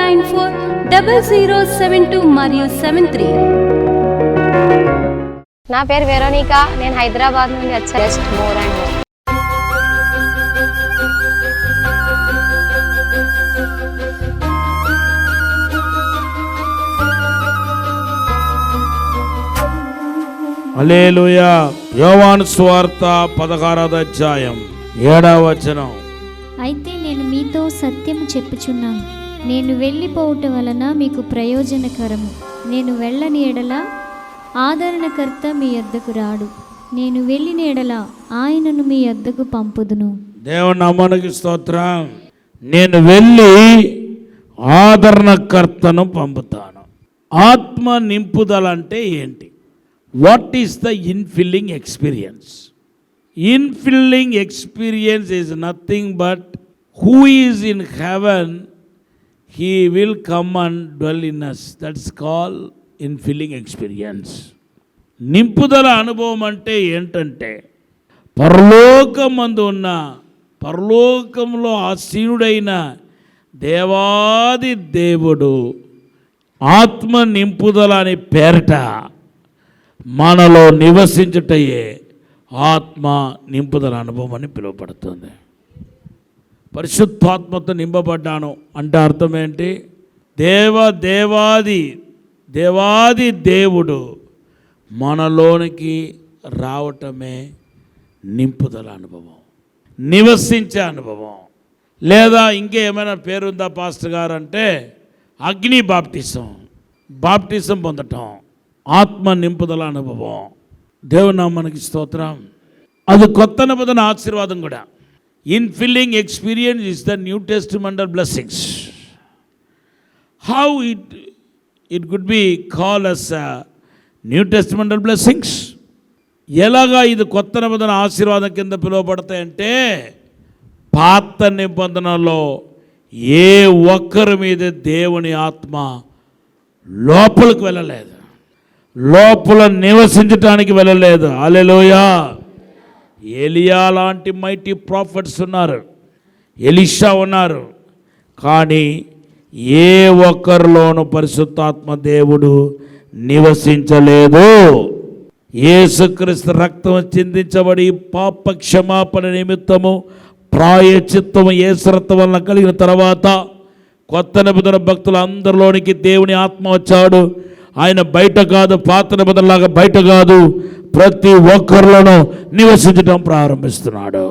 794-0072 మరియు 73. నా పేరు వెరోనికా. నేను హైదరాబాద్ నుండి వచ్చాను. Just more and more. Hallelujah. యోహాను సువార్త 16వ అధ్యాయం 7వ వచనం. అయితే నేను మీతో సత్యము చెప్పుచున్నాను, నేను వెళ్ళిపోవుట వలన మీకు ప్రయోజనకరము. నేను వెళ్ళని ఎడల ఆదరణకర్త మీ యొద్దకు రాడు, నేను వెళ్ళిన ఎడల ఆయనను మీ యొద్దకు పంపుదును. దేవుని నామానికి స్తోత్రం. నేను వెళ్ళి ఆదరణకర్తను పంపుతాను. ఆత్మ నింపుదల అంటే ఏంటి? What is the infilling experience? Infilling experience is nothing but who is in heaven, he will come and dwell in us. That's call infilling experience. నింపుదల అనుభవం అంటే ఏంటంటే, పరలోకమందు ఉన్న, పరలోకంలో ఆసీనుడైన దేవాది దేవుడు ఆత్మ నింపుదల అనే పేరిట మనలో నివసించుటయే ఆత్మ నింపుదల అనుభవం అని పిలువబడుతుంది. పరిశుద్ధాత్మతో నింపబడ్డాను అంటే అర్థం ఏంటి? దేవాది దేవుడు మనలోనికి రావటమే నింపుదల అనుభవం, నివసించే అనుభవం. లేదా ఇంకేమైనా పేరుందా పాస్టర్ గారు అంటే, అగ్ని బాప్టిజం పొందటం ఆత్మ నింపుదల అనుభవం. దేవుని నామానికి స్తోత్రం. అది కొత్త నిబంధన ఆశీర్వాదం కూడా. Infilling experience is the new testamental blessings. How it could be call as new testamental blessings. ఎలాగా ఇది కొత్త నిబంధన ఆశీర్వాదం కింద పిలువబడతాయంటే, పాత నిబంధనలో ఏ ఒక్కరి మీద దేవుని ఆత్మ లోపలికి వెళ్ళలేదు, లోపల నివసించటానికి వెళ్ళలేదు. హల్లెలూయా. ఎలియా లాంటి మైటీ ప్రాఫిట్స్ ఉన్నారు, ఎలీషా ఉన్నారు, కానీ ఏ ఒక్కరిలోనూ పరిశుద్ధాత్మ దేవుడు నివసించలేదు. యేసుక్రీస్తు రక్తం చిందించబడి పాప క్షమాపణ నిమిత్తము ప్రాయశ్చిత్తము యేసు రక్తం వలన కలిగిన తర్వాత కొత్త నిబంధన భక్తుల అందరిలోనికి దేవుని ఆత్మ వచ్చాడు. ఆయన బయట కాదు, పాత నిబంధనలాగా బయట కాదు, ప్రతి ఒక్కరిలోనూ నివసించడం ప్రారంభిస్తున్నాడు.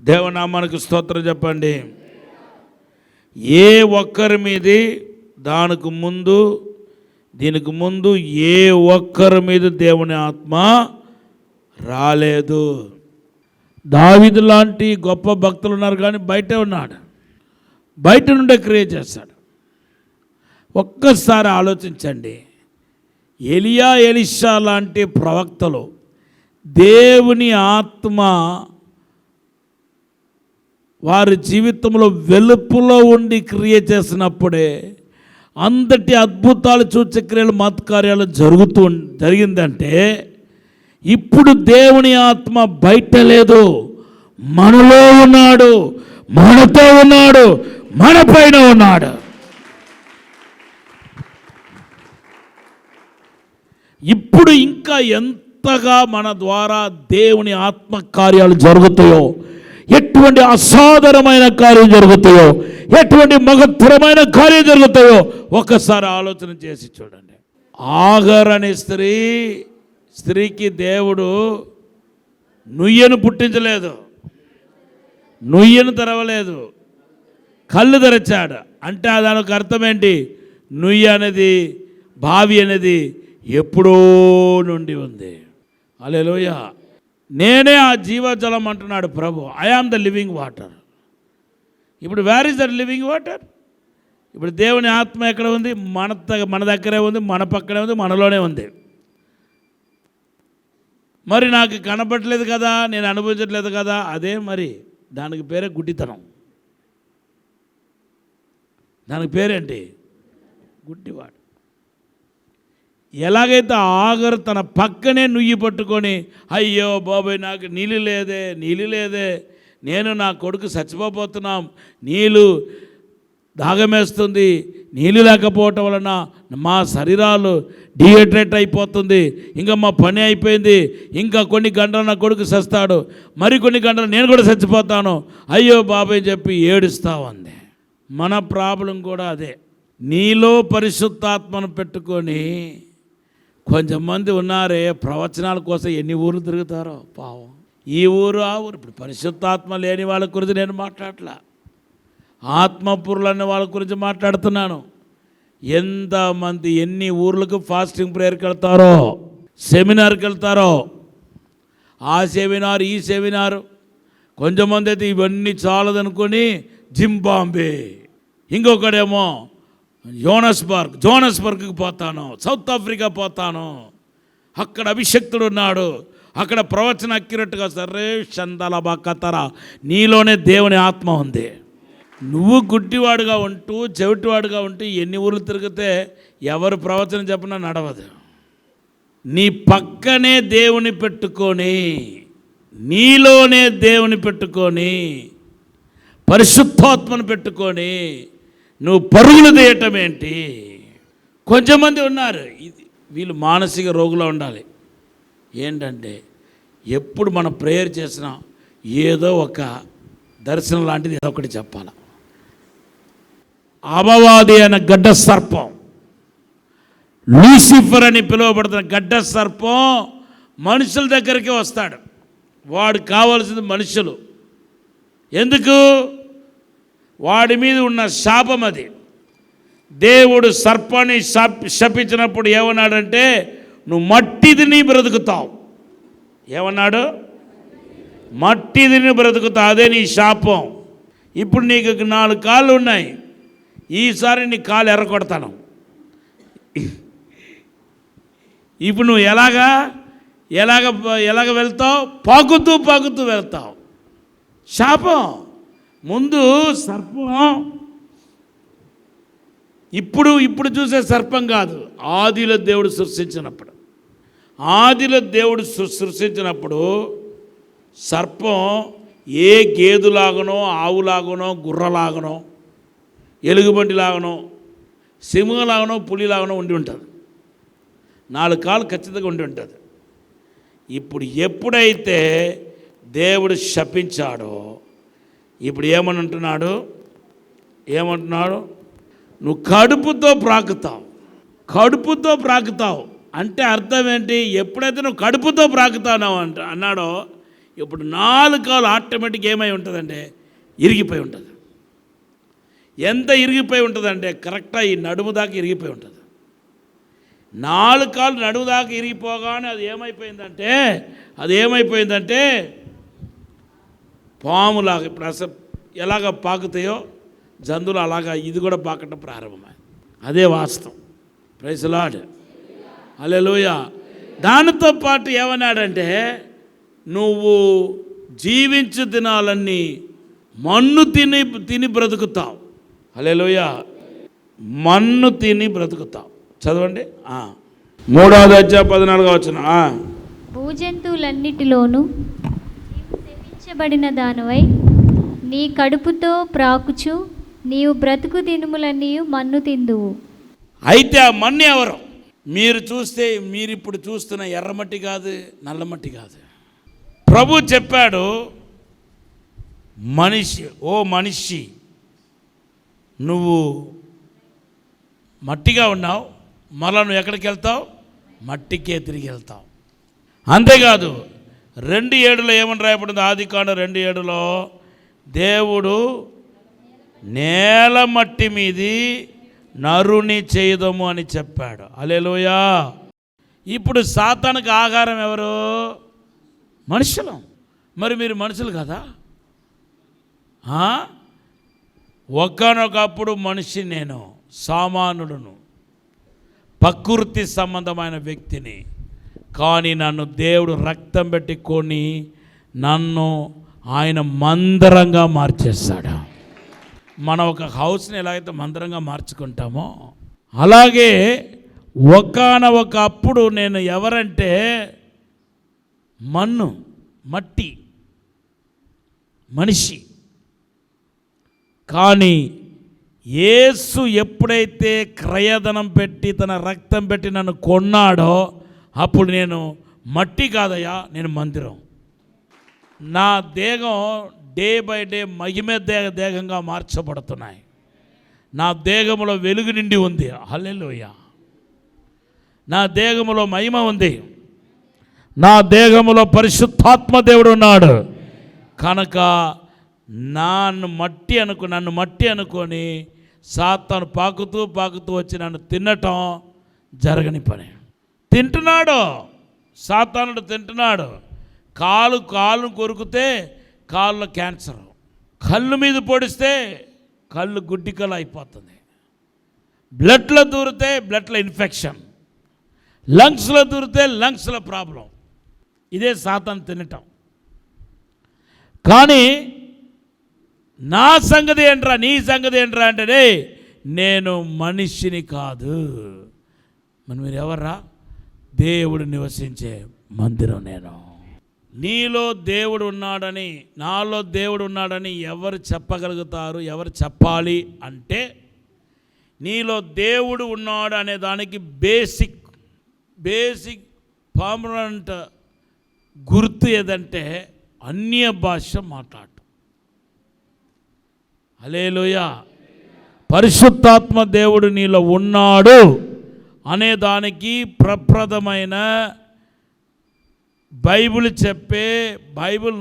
దేవనామానికి స్తోత్రం చెప్పండి. ఏ ఒక్కరి మీది దీనికి ముందు ఏ ఒక్కరి మీద దేవుని ఆత్మ రాలేదు. దావీదు లాంటి గొప్ప భక్తులు ఉన్నారు, కానీ బయటే ఉన్నాడు, బయట నుండే క్రియేట్ చేస్తాడు. ఒక్కసారి ఆలోచించండి. ఎలియా, ఎలీషా లాంటి ప్రవక్తలు దేవుని ఆత్మ వారి జీవితంలో వెలుపులో ఉండి క్రియేట్ చేసినప్పుడే అంతటి అద్భుతాలు, సూచక్రియలు, మహత్కార్యాలు జరిగిందంటే, ఇప్పుడు దేవుని ఆత్మ బయట లేదు, మనలో ఉన్నాడు, మనతో ఉన్నాడు, మన పైన ఉన్నాడు. ఇప్పుడు ఇంకా ఎంతగా మన ద్వారా దేవుని ఆత్మ కార్యాలు జరుగుతాయో, ఎటువంటి అసాధారణమైన కార్యం జరుగుతాయో, ఎటువంటి మగత్వరమైన కార్యం జరుగుతాయో ఒక్కసారి ఆలోచన చేసి చూడండి. ఆగర్ అనే స్త్రీకి దేవుడు నుయ్యను పుట్టించలేదు, నుయ్యను తెరవలేదు, కళ్ళు తెరచాడు. అంటే దానికి అర్థం ఏంటి? నుయ్య అనేది, బావి అనేది ఎప్పుడో నుండి ఉంది. హల్లెలూయా. నేనే ఆ జీవజలం అంటున్నాడు ప్రభు. I am the living water. ఇప్పుడు where is that living water? ఇప్పుడు దేవుని ఆత్మ ఎక్కడ ఉంది? మన దగ్గరే ఉంది, మన పక్కనే ఉంది, మనలోనే ఉంది. మరి నాకు కనపడలేదు కదా, నేను అనుభవించట్లేదు కదా, అదే మరి దానికి పేరే గుడ్డితనం. దానికి పేరేంటి? గుడ్డివాడు. ఎలాగైతే ఆగరు తన పక్కనే నుయ్యి పట్టుకొని, అయ్యో బాబాయ్ నాకు నీళ్ళు లేదే, నేను నా కొడుకు చచ్చిపోతున్నాం, నీళ్ళు దాగమేస్తుంది, నీళ్ళు లేకపోవటం వలన మా శరీరాలు డిహైడ్రేట్ అయిపోతుంది, ఇంకా మా పని అయిపోయింది, ఇంకా కొన్ని గంటలు నా కొడుకు చస్తాడు, మరికొన్ని గంటలు నేను కూడా చచ్చిపోతాను, అయ్యో బాబాయ్ చెప్పి ఏడుస్తా ఉంది. మన ప్రాబ్లం కూడా అదే. నీలో పరిశుద్ధాత్మను పెట్టుకొని కొంతమంది ఉన్నారే ప్రవచనాల కోసం ఎన్ని ఊర్లు తిరుగుతారో పావం. ఈ ఊరు ఆ ఊరు. ఇప్పుడు పరిశుద్ధాత్మ లేని వాళ్ళ గురించి నేను మాట్లాడలే, ఆత్మపురులు అనే వాళ్ళ గురించి మాట్లాడుతున్నాను. ఎంతమంది ఎన్ని ఊర్లకు ఫాస్టింగ్ ప్రేయర్కి వెళ్తారో, సెమినార్కి వెళ్తారో, ఆ సెమినార్ ఈ సెమినారు. కొంతమంది అయితే ఇవన్నీ చాలదనుకొని జింబాంబే, ఇంకొకడేమో జోనస్బర్గ్కి పోతాను, సౌత్ ఆఫ్రికా పోతాను, అక్కడ అభిషక్తుడు ఉన్నాడు, అక్కడ ప్రవచన అక్యురేట్గా సరే చందాల బాకతరా. నీలోనే దేవుని ఆత్మ ఉంది. నువ్వు గుడ్డివాడుగా ఉంటూ చెవిటివాడుగా ఉంటూ ఎన్ని ఊర్లు తిరిగితే ఎవరు ప్రవచనం చెప్పినా నడవదు. నీ పక్కనే దేవుని పెట్టుకొని, నీలోనే దేవుని పెట్టుకొని, పరిశుద్ధాత్మను పెట్టుకొని నువ్వు పరుగులు తీయటం ఏంటి? కొంచెంమంది ఉన్నారు, వీళ్ళు మానసిక రోగులా ఉండాలి. ఏంటంటే ఎప్పుడు మనం ప్రేయర్ చేసినా ఏదో ఒక దర్శనం లాంటిది ఏదో ఒకటి చెప్పాలి. అపవాది అయిన గడ్డ సర్పం, లూసిఫర్ అని పిలువబడుతున్న గడ్డ సర్పం మనుషుల దగ్గరికి వస్తాడు. వాడు కావాల్సింది మనుషులు. ఎందుకు? వాడి మీద ఉన్న శాపం అది. దేవుడు సర్పాన్ని శపించినప్పుడు ఏమన్నాడంటే, నువ్వు మట్టి తిని బ్రతుకుతావు. ఏమన్నాడు? మట్టి తిని బ్రతుకుతావు, అదే నీ శాపం. ఇప్పుడు నీకు 4 కాళ్ళు ఉన్నాయి, ఈసారి నీ కాలు ఎర్రకొడతాను. ఇప్పుడు నువ్వు ఎలాగ వెళ్తావు? పాకుతూ వెళ్తావు. శాపం. ముందు సర్పం, ఇప్పుడు చూసే సర్పం కాదు, ఆదిలో దేవుడు సృష్టించినప్పుడు సర్పం ఏ గేదులాగనో, ఆవులాగనో, గుర్రలాగనో, ఎలుగుబంటిలాగనో, సింహంలాగనో, పులిలాగనో ఉండి ఉంటుంది. 4 కాళ్ళు ఖచ్చితంగా ఉండి ఉంటుంది. ఇప్పుడు ఎప్పుడైతే దేవుడు శపించాడో, ఇప్పుడు ఏమంటున్నాడు? నువ్వు కడుపుతో ప్రాకుతావు అంటే అర్థం ఏంటి? ఎప్పుడైతే నువ్వు కడుపుతో ప్రాకుతావు అన్నాడో, ఇప్పుడు 4 కాళ్ళు ఆటోమేటిక్ ఏమై ఉంటుందంటే ఇరిగిపోయి ఉంటుంది. ఎంత ఇరిగిపోయి ఉంటుందంటే కరెక్ట్గా ఈ నడుము దాకా ఇరిగిపోయి ఉంటుంది. 4 కాళ్ళు నడుము దాకా ఇరిగిపోగానే అది ఏమైపోయిందంటే పాములాగా. ఇప్పుడు అసలు ఎలాగ పాకుతాయో జంతువులు అలాగా ఇది కూడా పాకటం ప్రారంభమై, అదే వాస్తవం. ప్రైజ్ ది లార్డ్, హల్లెలూయా. దానితో పాటు ఏమన్నాడంటే, నువ్వు జీవించు దినాలన్నీ మన్ను తిని బ్రతుకుతావు. హల్లెలూయా. మన్ను తిని బ్రతుకుతావు. చదవండి 3వ అధ్యాయం 14వ వచనం. భూజంతువులన్నిటిలోనూ శపించబడిన దానివై నీ కడుపుతో ప్రాకుచు నీవు బ్రతుకు దినములన్నీ మన్ను తిందువు. అయితే ఆ మన్ను ఎవరు? మీరు ఇప్పుడు చూస్తున్న ఎర్రమట్టి కాదు, నల్లమట్టి కాదు. ప్రభు చెప్పాడు, మనిషి నువ్వు మట్టిగా ఉన్నావు, మళ్ళా నువ్వు ఎక్కడికి వెళ్తావు? మట్టికే తిరిగి వెళ్తావు. అంతేకాదు 2:7 ఏమని రాయబడింది? ఆదికాండం 2:7 దేవుడు నేల మట్టి మీది నరుని చేయదము అని చెప్పాడు. హల్లెలూయా. ఇప్పుడు సాతానుకు ఆహారం ఎవరు? మనుషులు. మరి మీరు మనుషులు కదా? ఒకానొకప్పుడు మనిషి, నేను సామాన్యుడును, ప్రకృతి సంబంధమైన వ్యక్తిని. కానీ నన్ను దేవుడు రక్తం పెట్టి కొని నన్ను ఆయన మందిరంగా మార్చేస్తాడు. మనం ఒక హౌస్ని ఎలాగైతే మందిరంగా మార్చుకుంటామో అలాగే ఒకానొకప్పుడు నేను ఎవరంటే మట్టి, మనిషి. కానీ యేసు ఎప్పుడైతే క్రయధనం పెట్టి తన రక్తం పెట్టి నన్ను కొన్నాడో అప్పుడు నేను మట్టి కాదయ్యా, నేను మందిరం. నా దేహం డే బై డే మహిమ దేహంగా మార్చబడుతున్నాయి. నా దేహంలో వెలుగు నిండి ఉంది. హల్లెలూయా. నా దేహంలో మహిమ ఉంది. నా దేహంలో పరిశుద్ధాత్మ దేవుడు ఉన్నాడు. కనుక నన్ను మట్టి అనుకొని సాతాను పాకుతూ వచ్చి నన్ను తినటం జరగని పని. తింటున్నాడు, సాతానుడు తింటున్నాడు. కాలు కొరికితే కాళ్ళలో క్యాన్సర్, కళ్ళు మీద పొడిస్తే కళ్ళు గుడ్డికలు అయిపోతుంది, బ్లడ్లో దూరితే బ్లడ్లో ఇన్ఫెక్షన్, లంగ్స్లో దూరితే లంగ్స్లో ప్రాబ్లం. ఇదే సాతాను తినటం. కానీ నా సంగతి ఏంట్రా, నీ సంగతి ఏంట్రా అంటే నేను మనిషిని కాదు. మరి మీరు ఎవర్రా? దేవుడు నివసించే మందిరం నేను. నీలో దేవుడు ఉన్నాడని, నాలో దేవుడు ఉన్నాడని ఎవరు చెప్పగలుగుతారు? ఎవరు చెప్పాలి అంటే నీలో దేవుడు ఉన్నాడు అనే దానికి బేసిక్ పర్మనెంట్ గుర్తు ఏదంటే అన్య భాష మాట్లాడటం. హల్లెలూయా. పరిశుద్ధాత్మ దేవుడు నీలో ఉన్నాడు అనే దానికి ప్రప్రదమైన బైబిల్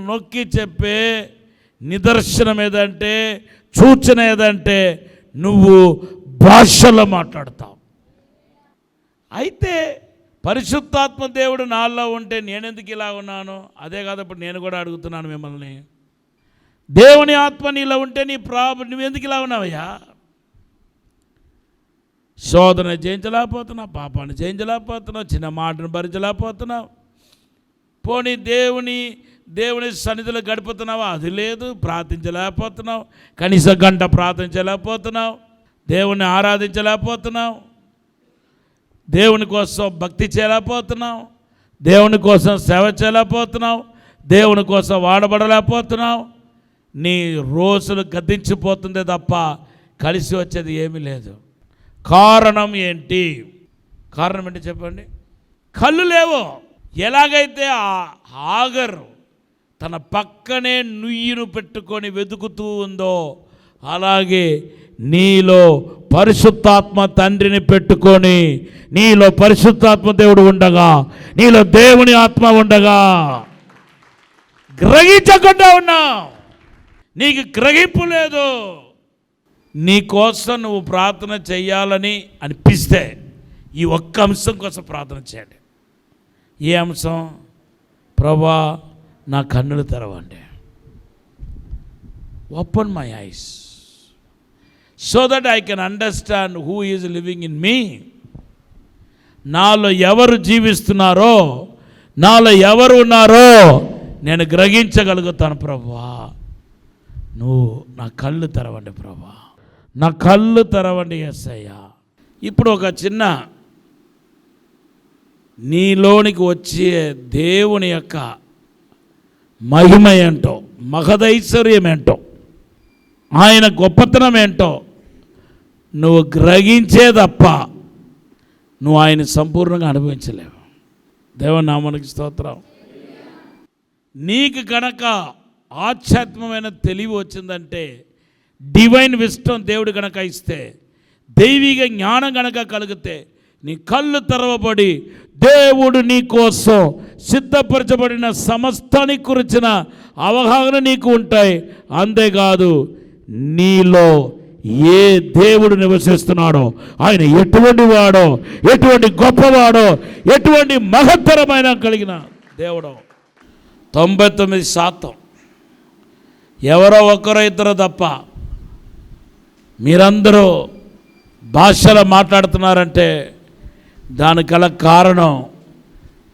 నొక్కి చెప్పే నిదర్శనం ఏదంటే, సూచన ఏదంటే నువ్వు భాషలో మాట్లాడతావు. అయితే పరిశుద్ధాత్మ దేవుడు నాలో ఉంటే నేనెందుకు ఇలా ఉన్నాను? అదే కాదు ఇప్పుడు నేను కూడా అడుగుతున్నాను మిమ్మల్ని. దేవుని ఆత్మ నీలో ఉంటే నువ్వెందుకు ఇలా ఉన్నావయ్యా? శోధన జయించలేకపోతున్నావు, పాపాన్ని జయించలేకపోతున్నావు, చిన్న మాటను భరించలేకపోతున్నావు. పోనీ దేవుని సన్నిధిలో గడుపుతున్నావా? అది లేదు. ప్రార్థించలేకపోతున్నావు, కనీసం గంట ప్రార్థించలేకపోతున్నావు, దేవుని ఆరాధించలేకపోతున్నావు, దేవుని కోసం భక్తి చేయలేకపోతున్నావు, దేవుని కోసం సేవ చేయలేకపోతున్నావు, దేవుని కోసం వాడబడలేకపోతున్నావు. నీ రోజులు గతించిపోతుందే తప్ప కలిసి వచ్చేది ఏమీ లేదు. కారణం ఏంటి? కారణం ఏంటి చెప్పండి? కళ్ళు లేవు. ఎలాగైతే ఆగరు తన పక్కనే నుయ్యిను పెట్టుకొని వెతుకుతూ ఉందో అలాగే నీలో పరిశుద్ధాత్మ తండ్రిని పెట్టుకొని, నీలో పరిశుద్ధాత్మ దేవుడు ఉండగా, నీలో దేవుని ఆత్మ ఉండగా గ్రహించకుండా ఉన్నావు. నీకు గ్రహింపు లేదు. నీ కోసం నువ్వు ప్రార్థన చేయాలని అనిపిస్తే ఈ ఒక్క అంశం కోసం ప్రార్థన చేయండి. ఏ అంశం? ప్రభువా నా కన్నులు తెరవండి. Open my eyes so that I can understand who is living in me. నాలో ఎవరు జీవిస్తున్నారో, నాలో ఎవరు ఉన్నారో నేను గ్రహించగలుగుతాను. ప్రభువా నువ్వు నా కళ్ళు తెరవండి, ప్రభువా నా కళ్ళు తెరవండి యేసయ్యా. ఇప్పుడు ఒక చిన్న నీలోనికి వచ్చే దేవుని యొక్క మహిమ ఏంటో, మహదైశ్వర్యం ఏంటో, ఆయన గొప్పతనం ఏంటో నువ్వు గ్రహించే తప్ప నువ్వు ఆయన సంపూర్ణంగా అనుభవించలేవు. దేవుని నామానికి స్తోత్రం. నీకు కనుక ఆధ్యాత్మికమైన తెలివి వచ్చిందంటే, డివైన్ విస్టమ్ దేవుడు కనుక ఇస్తే, దైవిక జ్ఞానం కనుక కలిగితే, నీ కళ్ళు తెరవబడి దేవుడు నీ కోసం సిద్ధపరచబడిన సమస్తానికి గురించిన అవగాహన నీకు ఉంటాయి. అంతేకాదు నీలో ఏ దేవుడు నివసిస్తున్నాడో, ఆయన ఎటువంటి వాడో, ఎటువంటి గొప్పవాడో, ఎటువంటి మహత్తరమైన కలిగిన దేవుడో. 99% ఎవరో ఒకరో ఇద్దరు తప్ప మీరందరూ భాషలో మాట్లాడుతున్నారంటే దానికి గల కారణం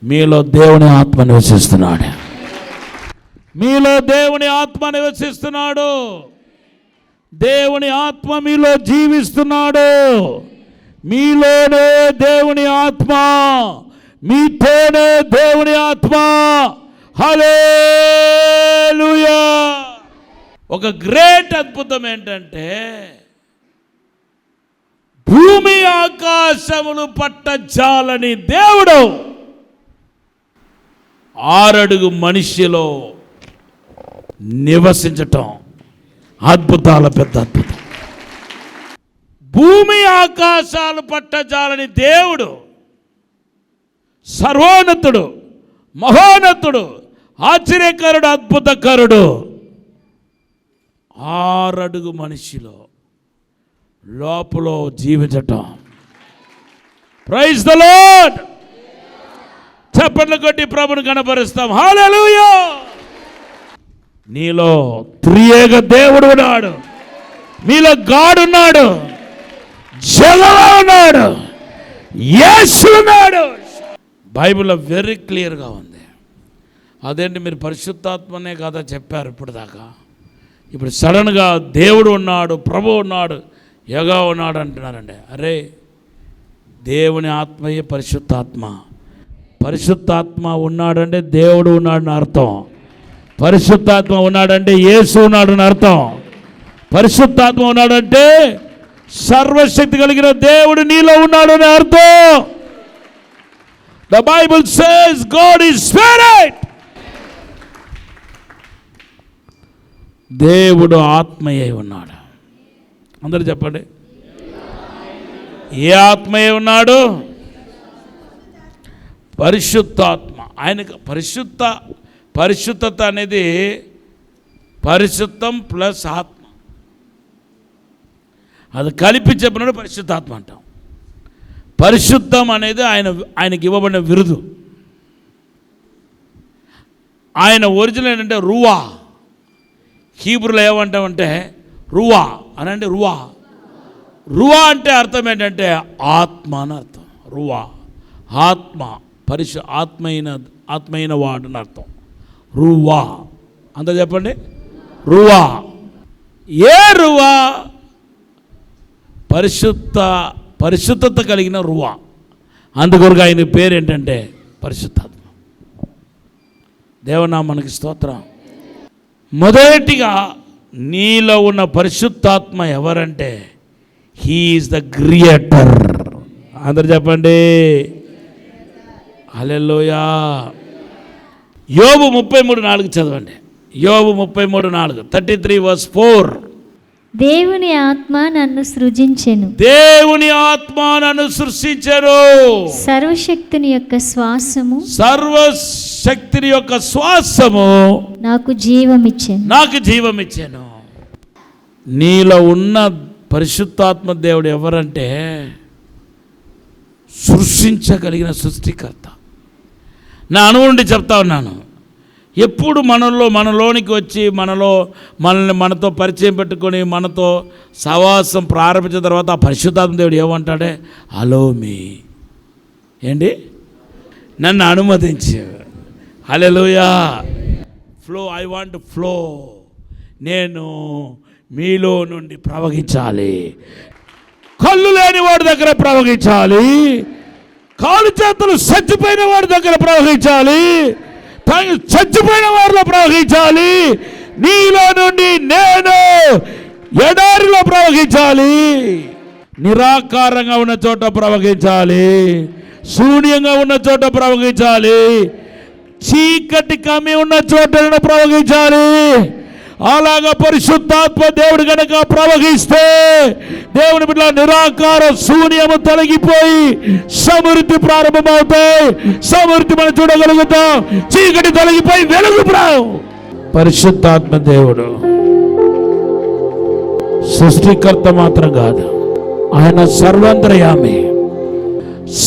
మీలో దేవుని ఆత్మ నివసిస్తున్నాడు. మీలో దేవుని ఆత్మ నివసిస్తున్నాడు. దేవుని ఆత్మ మీలో జీవిస్తున్నాడు. మీలోనే దేవుని ఆత్మ, మీతోనే దేవుని ఆత్మ. హల్లెలూయా. ఒక గ్రేట్ అద్భుతం ఏంటంటే భూమి ఆకాశములు పట్టజాలని దేవుడు 6 అడుగు మనిషిలో నివసించటం అద్భుతాల పెద్ద అద్భుతం. భూమి ఆకాశాలు పట్టజాలని దేవుడు సర్వోన్నతుడు, మహోన్నతుడు, ఆశ్చర్యకరుడు, అద్భుతకరుడు 6 అడుగు మనిషిలో లోపల జీవించటం. Praise the Lord. చప్పట్లు కొట్టి ప్రభుని కనపరుస్తాం. హల్లెలూయా. నీలో త్రియేక దేవుడు ఉన్నాడు, మీలో గాడ్ ఉన్నాడు, జగలా ఉన్నాడు, యేసు ఉన్నాడు. బైబిల్లో వెరీ క్లియర్గా ఉంది. అదేంటి మీరు పరిశుద్ధాత్మనే కదా చెప్పారు ఇప్పుడు దాకా, ఇప్పుడు సడన్గా దేవుడు ఉన్నాడు, ప్రభు ఉన్నాడు, యెహోవా ఉన్నాడు అంటున్నారండి. అరే, దేవుని ఆత్మయే పరిశుద్ధాత్మ. పరిశుద్ధాత్మ ఉన్నాడంటే దేవుడు ఉన్నాడని అర్థం. పరిశుద్ధాత్మ ఉన్నాడంటే యేసు ఉన్నాడని అర్థం. పరిశుద్ధాత్మ ఉన్నాడంటే సర్వశక్తి కలిగిన దేవుడు నీలో ఉన్నాడని అర్థం. The Bible says God is spirit. దేవుడు ఆత్మయే ఉన్నాడు. అందరూ చెప్పండి, ఏ ఆత్మయే ఉన్నాడు? పరిశుద్ధాత్మ. ఆయనకు పరిశుద్ధత అనేది పరిశుద్ధం ప్లస్ ఆత్మ, అది కలిపి చెప్పినప్పుడు పరిశుద్ధాత్మ అంటాం. పరిశుద్ధం అనేది ఆయనకి ఇవ్వబడిన విరుదు. ఆయన ఒరిజినల్ ఏంటంటే రువా. హీబ్రూలో ఏమంటామంటే రువా అని, అంటే రువా అంటే అర్థం ఏంటంటే ఆత్మ అని అర్థం. రువా ఆత్మ, ఆత్మైన వాడు అని అర్థం. రువా అంత చెప్పండి. రువా. ఏ రువా? పరిశుద్ధత కలిగిన రువా. అందుకొరకు ఆయన పేరు ఏంటంటే పరిశుద్ధాత్మ. దేవనామానికి స్తోత్రం. మొదటిగా నీలో ఉన్న పరిశుద్ధాత్మ ఎవరంటే హీ ఈజ్ ద క్రియేటర్. అందరు చెప్పండి హల్లెలూయా. యోబు 33:4 చదవండి. యోబు 33:4, 33:4. దేవుని ఆత్మ నన్ను సృజించెను. దేవుని ఆత్మ నన్ను సృష్టించెను. సర్వశక్తుని యొక్క శ్వాసము నాకు జీవమిచ్చెను. నీలో ఉన్న పరిశుద్ధాత్మ దేవుడు ఎవరంటే సృష్టించగలిగిన సృష్టికర్త. నా అనుభవం నుండి చెప్తా ఉన్నాను. ఎప్పుడు మనలోనికి వచ్చి మనతో పరిచయం పెట్టుకొని మనతో సహవాసం ప్రారంభించిన తర్వాత ఆ పరిశుద్ధాత్మ దేవుడు ఏమంటాడే, హలో మీ ఏంటి, నన్ను అనుమతించు. Hallelujah. Flow, I want flow. నేను మీలో నుండి ప్రవహించాలి. కళ్ళు లేని వాడి దగ్గర ప్రవహించాలి, కాలు చేతులు చచ్చిపోయిన వాడి దగ్గర ప్రవహించాలి, చచ్చిపోయిన వారిలో ప్రవహించాలి. నీలో నుండి నేను ఎడారిలో ప్రవహించాలి. నిరాకారంగా ఉన్న చోట ప్రవహించాలి, శూన్యంగా ఉన్న చోట ప్రవహించాలి, చీకటి కమ్మి ఉన్న చోట ప్రవహించాలి. అలాగా పరిశుద్ధాత్మ దేవుడు కనుక ప్రవహిస్తే దేవుని బిడ్డ నిరాకార శూన్యము తొలగిపోయి సమృద్ధి ప్రారంభమవుతాయి. సమృద్ధి మనం చూడగలుగుతాం. చీకటి తొలగిపోయి వెలుగు పరిశుద్ధాత్మ దేవుడు సృష్టికర్త మాత్రం కాదు, ఆయన సర్వాంతర్యామి,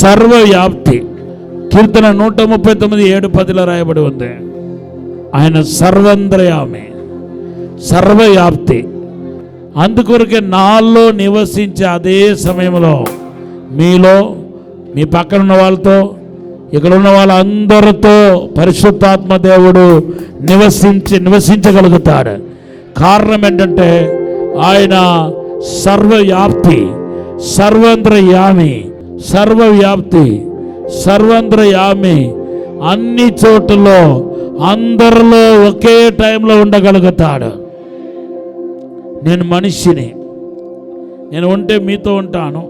సర్వవ్యాప్తి. కీర్తన 139:7-10 రాయబడి ఉంది. ఆయన సర్వాంతర్యామి, సర్వవ్యాప్తి. అందుకొరకే నాలో నివసించే అదే సమయంలో మీలో, మీ పక్కన ఉన్న వాళ్ళతో, ఇక్కడ ఉన్న వాళ్ళందరితో పరిశుద్ధాత్మ దేవుడు నివసించగలుగుతాడు. కారణం ఏంటంటే ఆయన సర్వవ్యాప్తి, సర్వవ్యాప్తి. అన్ని చోట్లలో అందరిలో ఒకే టైంలో ఉండగలుగుతాడు. నేను మనిషిని, నేను ఉంటే మీతో ఉంటాను,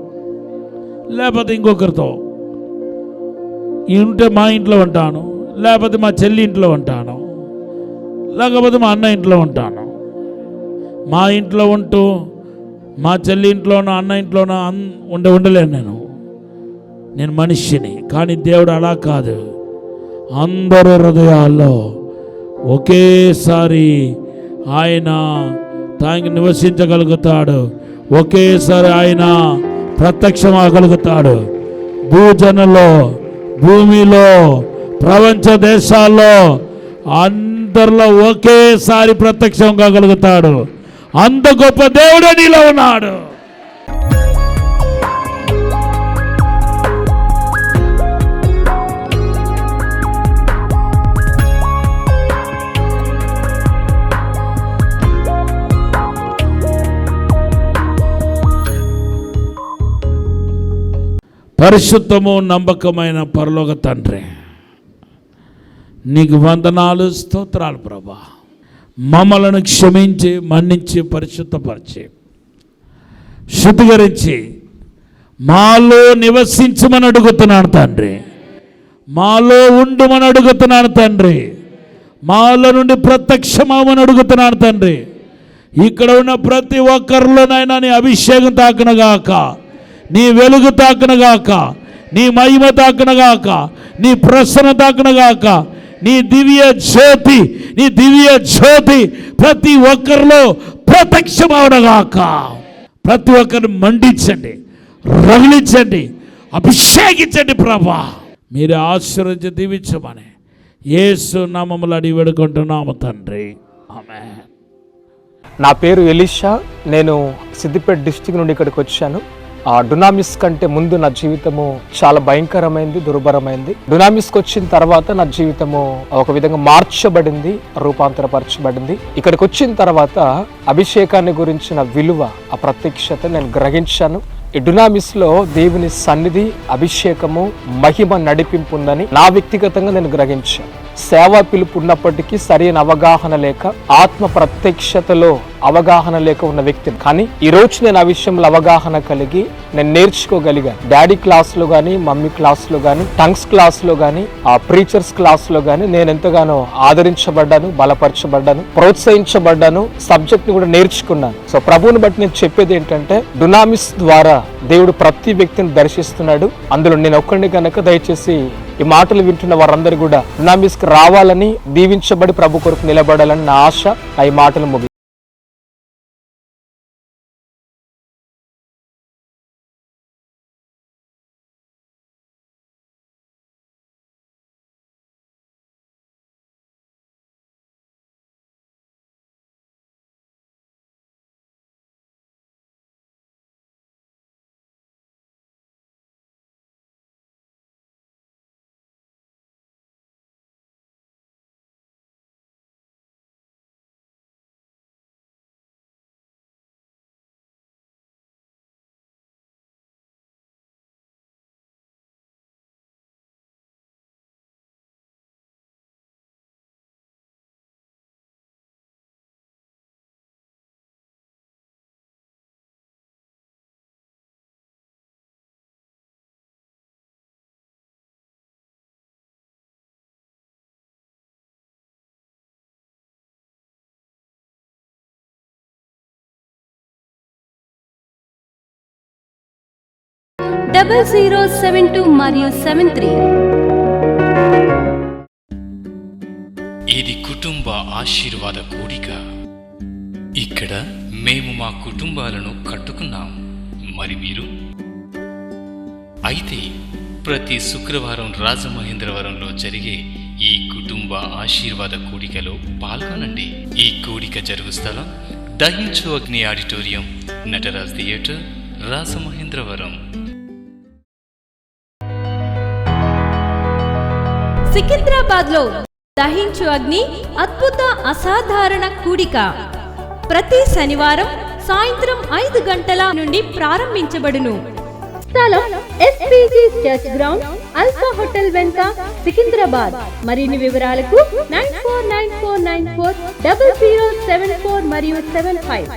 లేకపోతే ఇంకొకరితో, ఉంటే మా ఇంట్లో ఉంటాను, లేకపోతే మా చెల్లి ఇంట్లో ఉంటాను, లేకపోతే మా అన్న ఇంట్లో ఉంటాను. మా ఇంట్లో ఉంటూ మా చెల్లి ఇంట్లోనో అన్న ఇంట్లోనో ఉండలేను. నేను మనిషిని. కానీ దేవుడు అలా కాదు. అందరి హృదయాల్లో ఒకేసారి ఆయన తానికి నివసించగలుగుతాడు. ఒకేసారి ఆయన ప్రత్యక్షమగలుగుతాడు. భూజనులో, భూమిలో, ప్రపంచ దేశాల్లో అందరిలో ఒకేసారి ప్రత్యక్షం కాగలుగుతాడు. అంత గొప్ప దేవుడు నీలో ఉన్నాడు. పరిశుద్ధము నమ్మకమైన పరలోక తండ్రి, నీకు వందనాలు, స్తోత్రాలు ప్రభా. మమ్మలను క్షమించి, మన్నించి, పరిశుద్ధపరిచి, శుద్ధీకరించి మాలో నివసించమని అడుగుతున్నాను తండ్రి. మాలో ఉండుమని అడుగుతున్నాను తండ్రి. మాలో నుండి ప్రత్యక్షమని అడుగుతున్నాను తండ్రి. ఇక్కడ ఉన్న ప్రతి ఒక్కరిలోనైనా నీ అభిషేకం తాకనగాక, నీ వెలుగు తాకనగాక, నీ మహిమ తాకనగాక, నీ ప్రసన్న తాకనగాక, నీ దివ్య జ్యోతి ప్రతి ఒక్కరిలో ప్రత్యక్షమవనగాక. ప్రతి ఒక్కరిని మండించండి, రగిలించండి, అభిషేకించండి ప్రభా. మీరు ఆశీర్వదించి దీవించమని యేసు నామములో అడిగి వేడుకుంటున్నాము తండ్రి, ఆమేన్. నా పేరు ఎలీషా. నేను సిద్దిపేట డిస్టిక్ నుండి ఇక్కడికి వచ్చాను. డునామిస్ కంటే ముందు నా జీవితము చాలా భయంకరమైంది, దుర్భరమైంది. డునామిస్కి వచ్చిన తర్వాత నా జీవితము ఒక విధంగా మార్చబడింది, రూపాంతరపరచబడింది. ఇక్కడికి వచ్చిన తర్వాత అభిషేకాన్ని గురించిన విలువ, ఆ ప్రత్యక్షత నేను గ్రహించాను. ఈ డునామిస్లో దేవుని సన్నిధి, అభిషేకము, మహిమ, నడిపింపు ఉందని నా వ్యక్తిగతంగా నేను గ్రహించాను. సేవా పిలుపు ఉన్నప్పటికీ సరైన అవగాహన లేక, ఆత్మ ప్రత్యక్షతలో అవగాహన లేక ఉన్న వ్యక్తిని. కానీ ఈ రోజు నేను ఆ విషయంలో అవగాహన కలిగి నేను నేర్చుకోగలిగాను. డాడీ క్లాస్లో కానీ, మమ్మీ క్లాస్లో కానీ, టంగ్స్ క్లాస్లో కానీ, ఆ ప్రీచర్స్ క్లాస్లో కానీ నేను ఎంతగానో ఆదరించబడ్డాను, బలపరచబడ్డాను, ప్రోత్సహించబడ్డాను. సబ్జెక్ట్ని కూడా నేర్చుకున్నాను. సో ప్రభువుని బట్టి నేను చెప్పేది ఏంటంటే, డునామిస్ ద్వారా దేవుడు ప్రతి వ్యక్తిని దర్శిస్తున్నాడు. అందులో నేను ఒక్కడిని కనుక దయచేసి ఈ మాటలు వింటున్న వారందరూ కూడా డునామిస్కి రావాలని, దీవించబడి ప్రభు కొరకు నిలబడాలని నా ఆశ. ఈ మాటలు ముగి డబల్ 072 మరియు 73. ఇది కుటుంబ ఆశీర్వాద కూడిక. ఇక్కడ మేము మా కుటుంబాలను కట్టుకున్నాం. మరి మీరు? అయితే ప్రతి శుక్రవారం రాజమహేంద్రవరంలో జరిగే ఈ కుటుంబ ఆశీర్వాద కూడికలో పాల్గొనండి. ఈ కూడిక జరుగు స్థలం దహించు అగ్ని ఆడిటోరియం, నటరాజ్ థియేటర్, రాజమహేంద్రవరం. సికింద్రాబాద్ లో దహించు అగ్ని అద్భుత అసాధారణ కూడిక ప్రతి శనివారం సాయంత్రం 5 గంటల నుండి ప్రారంభించబడును. స్థలం SPG church ground, alpha hotel వెనుక, సికింద్రాబాద్. మరిన్ని వివరాలకు 9494940074 మరియు 75.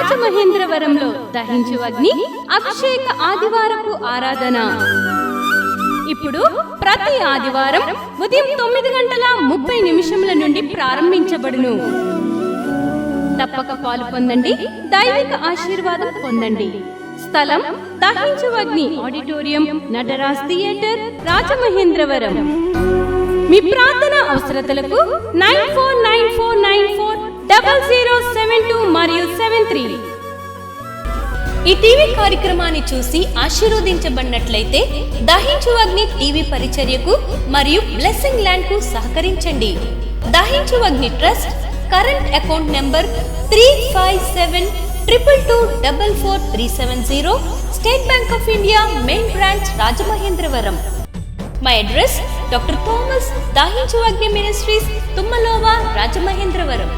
రాజమహేంద్రవరంలో దహించు అగ్ని అభిషేక ఆదివారపు ఆరాధన ఇప్పుడు ప్రతి ఆదివారం ఉదయం 9:30 నుండి ప్రారంభించబడును. తప్పక పాలు పొందండి, దైవిక ఆశీర్వాదం పొందండి. స్థలం దహించు అగ్ని ఆడిటోరియం, నటరాజ్ థియేటర్, రాజమహేంద్రవరం. మీ ప్రార్థన అవసరతలకు 9494940072 మరియు 73. ఈ టీవీ కార్యక్రమాన్ని చూసి ఆశీర్వదించబడినట్లయితే దహించు అగ్ని టీవీ పరిచర్యకు మరియు బ్లెస్సింగ్ ల్యాండ్ కు సహకరించండి. దహించు అగ్ని trust current account number 357222444370, state bank of India main branch, Rajamahendravaram. My address, Dr. Thomas, దహించు అగ్ని మినిస్ట్రీస్, తుమ్మలోవా, రాజమహేంద్రవరం.